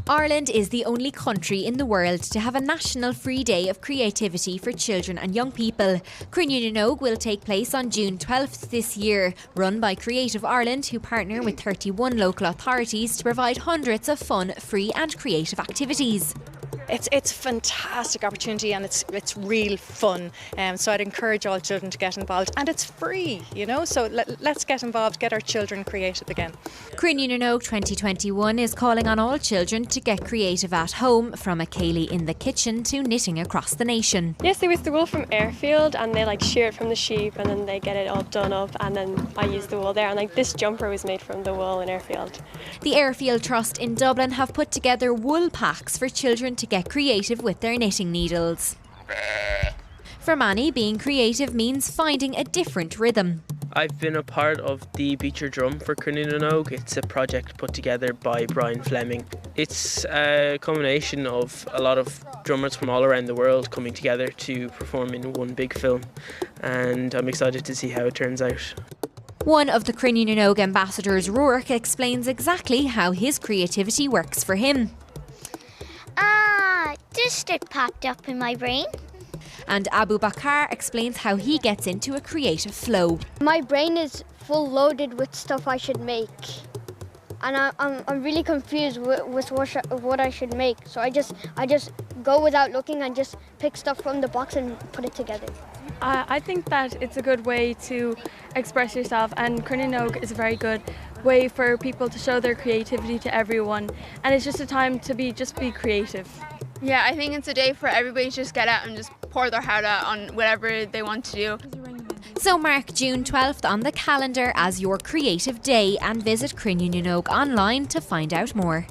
Ireland is the only country in the world to have a national free day of creativity for children and young people. Cruinniú na nÓg will take place on June 12th this year, run by Creative Ireland, who partner with 31 local authorities to provide hundreds of fun, free and creative activities. It's a fantastic opportunity and it's real fun. So I'd encourage all children to get involved, and it's free, so let's get involved, get our children creative again. Cruinniú na nÓg 2021 is calling on all children to get creative at home, from a céilí in the kitchen to knitting across the nation. Yes, they use the wool from Airfield and they shear it from the sheep and then they get it all done up, and then I use the wool there, and this jumper was made from the wool in Airfield. The Airfield Trust in Dublin have put together wool packs for children to get creative with their knitting needles. For Manny, being creative means finding a different rhythm. I've been a part of the Beecher Drum for Cruinniú na nÓg. It's a project put together by Brian Fleming. It's a combination of a lot of drummers from all around the world coming together to perform in one big film, and I'm excited to see how it turns out. One of the Cruinniú na nÓg ambassadors, Rourke, explains exactly how his creativity works for him. Just it popped up in my brain. And Abu Bakar explains how he gets into a creative flow. My brain is full loaded with stuff I should make, and I'm really confused with what I should make. So I just go without looking and just pick stuff from the box and put it together. I think that it's a good way to express yourself, and Cruinniú na nÓg is a very good way for people to show their creativity to everyone, and it's just a time to be creative. Yeah, I think it's a day for everybody to just get out and just pour their heart out on whatever they want to do. So mark June 12th on the calendar as your creative day and visit Cruinniú na nÓg online to find out more.